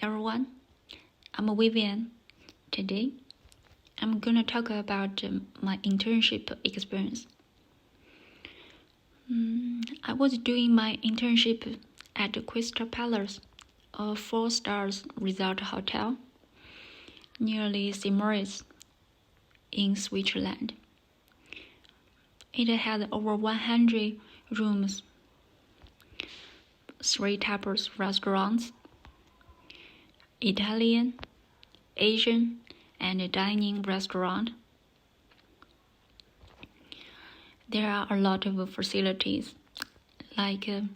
everyone, I'm Vivian. Today, I'm gonna talk about my internship experience. I was doing my internship at the Crystal Palace, a 4-star resort hotel near St. Moritz in Switzerland. It had over 100 rooms, 3 tapas restaurants, Italian, Asian, and dining restaurant. There are a lot of facilities like a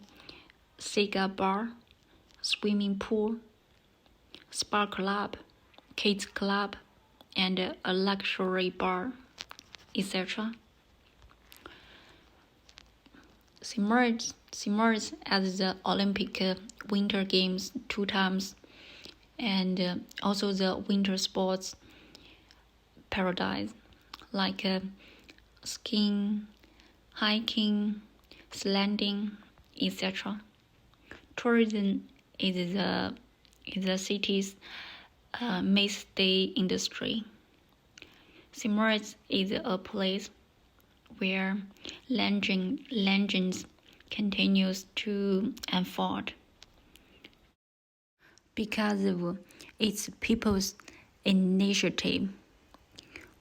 cigar bar, swimming pool, spa club, kids club, and a luxury bar, etc. St. Moritz as the Olympic Winter Games 2 times, and also the winter sports paradise like skiing, hiking, sledding, etc. Tourism is the city's mainstay industry. St. Moritz is a place where legends continues to unfold because of its people's initiative.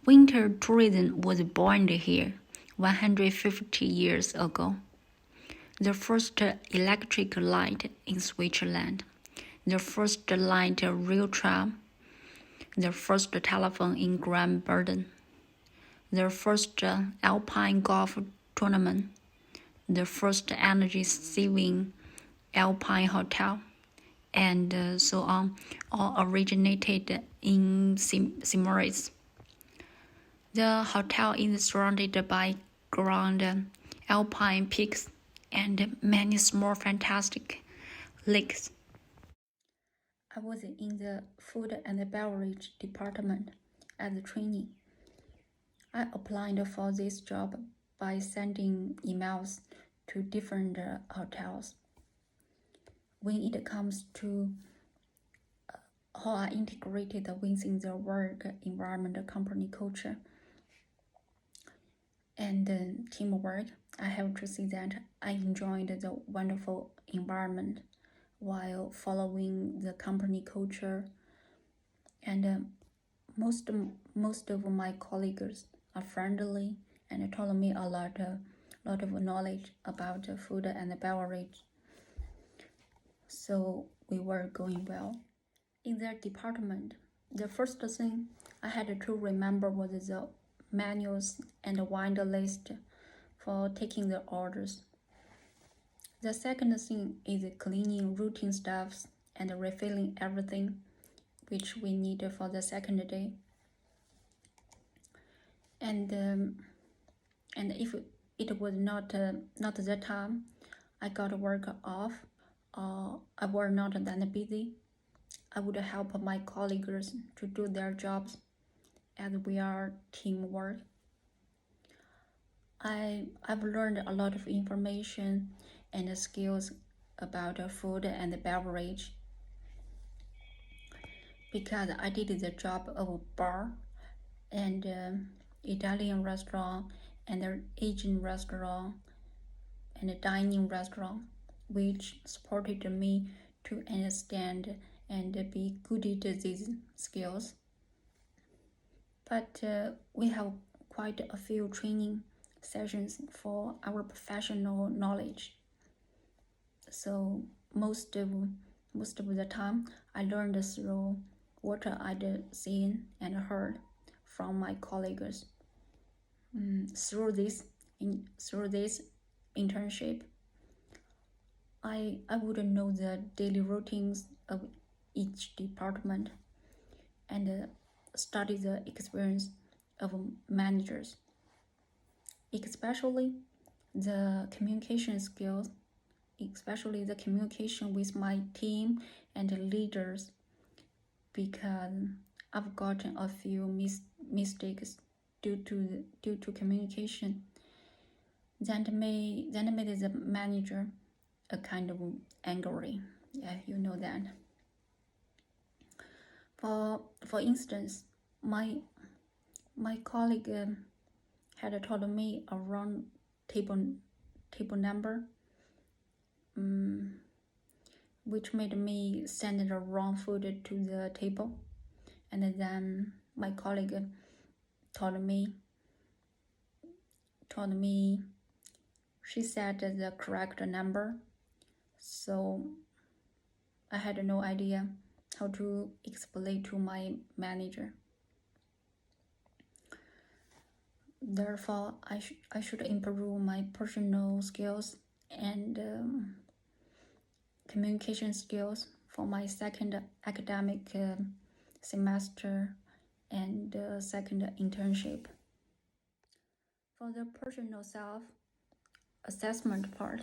Winter tourism was born here 150 years ago. The first electric light in Switzerland, the first light rail tram, the first telephone in Graubünden, the first alpine golf tournament, the first energy-saving alpine hotel, and so on, all originated in St. Moritz. The hotel is surrounded by grand alpine peaks and many small fantastic lakes. I was in the food and beverage department as a trainee. I applied for this job by sending emails to different hotels. When it comes to how I integrated within the work environment, company culture, and teamwork, I have to say that I enjoyed the wonderful environment while following the company culture, and most of my colleagues are friendly and told me a lot of knowledge about food and beverage, so we were going well. In that department, the first thing I had to remember was the menus and wine list for taking the orders. The second thing is cleaning routine stuffs and refilling everything which we need for the second day. And if it was not the time I got work off or I were not that busy, I would help my colleagues to do their jobs as we are teamwork. I've learned a lot of information and skills about food and beverage because I did the job of a bar and Italian restaurant and Asian restaurant and a dining restaurant, which supported me to understand and be good at these skills. But we have quite a few training sessions for our professional knowledge. So most of the time I learned through what I'd seen and heard from my colleagues. Through this internship, I would know the daily routines of each department and study the experience of managers, especially the communication skills, especially the communication with my team and leaders, because I've gotten a few mistakes due to communication that made the manager a kind of angry. Yeah, you know that. For instance, my colleague had told me a wrong table number, which made me send the wrong food to the table, and then my colleague told me she said the correct number, so I had no idea how to explain to my manager. Therefore, I should improve my personal skills and communication skills for my second academic semester and second internship. For the personal self-assessment part,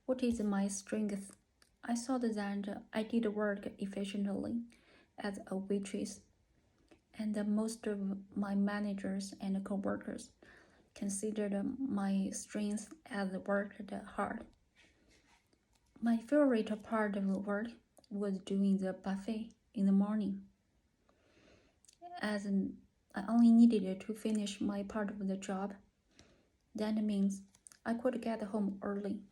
what is my strength? I thought that I did work efficiently as a waitress, and most of my managers and co-workers considered my strength as worked hard. My favorite part of the work was doing the buffet in the morning, as I only needed to finish my part of the job. That means I could get home early.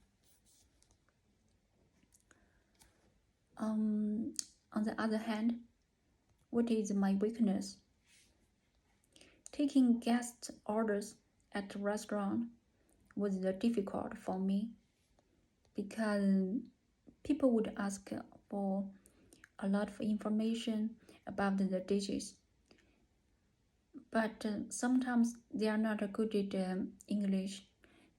On the other hand, what is my weakness? Taking guest orders at the restaurant was difficult for me because people would ask for a lot of information about the dishes, but sometimes they are not good at English,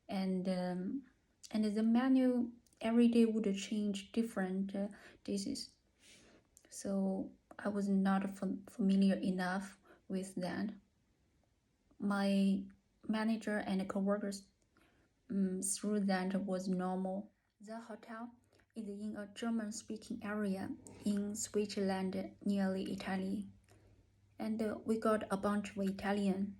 and the menu every day would change different dishes, so I was not familiar enough with that. My manager and co-workers through that was normal. The hotel is in a German-speaking area in Switzerland, nearly Italy, and we got a bunch of Italian.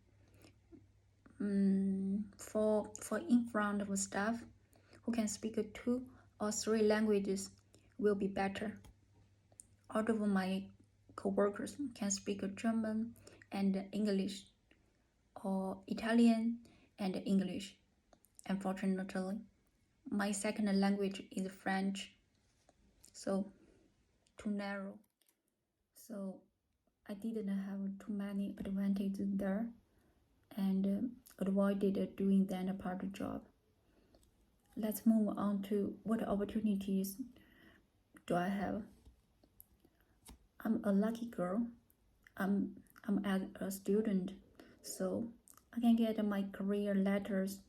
For in front of staff who can speak 2 or 3 languages will be better. All of my co-workers can speak German and English, or Italian and English. Unfortunately, my second language is French, so too narrow. So I didn't have too many advantages there, and avoided doing that part of the job. Let's move on to what opportunities do I have. I'm a lucky girl. I'm as a student, so I can get my career letters,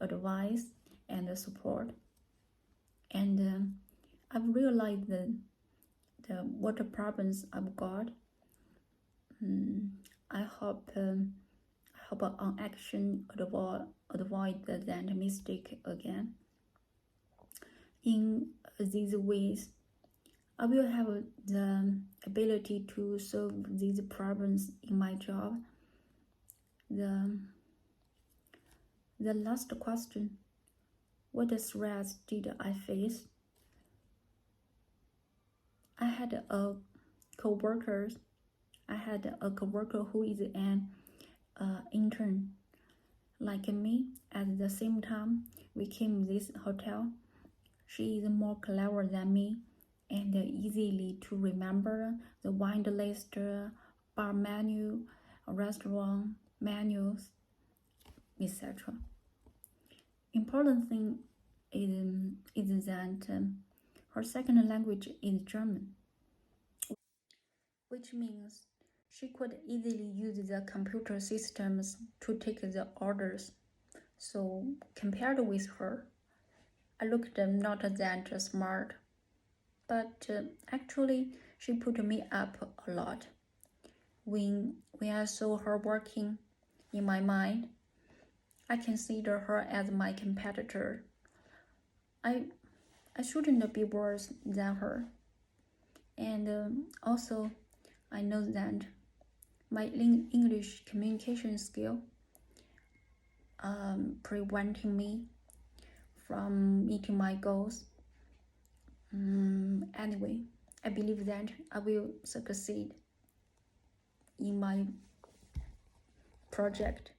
advice, and support. And I've realized what problems I've got. I hope on action avoid that mistake again. In these ways, I will have the ability to solve these problems in my job. The last question, what threats did I face? I had a co-worker who is an intern like me. At the same time we came this hotel. She is more clever than me and easily to remember the wine list, bar menu, restaurant menus, etc. Important thing is that her second language is German, which means she could easily use the computer systems to take the orders. So compared with her, I looked not that smart, but actually she put me up a lot. When I saw her working, in my mind, I consider her as my competitor. I shouldn't be worse than her. And also, I know that my English communication skill preventing me from meeting my goals. Anyway, I believe that I will succeed. in my project.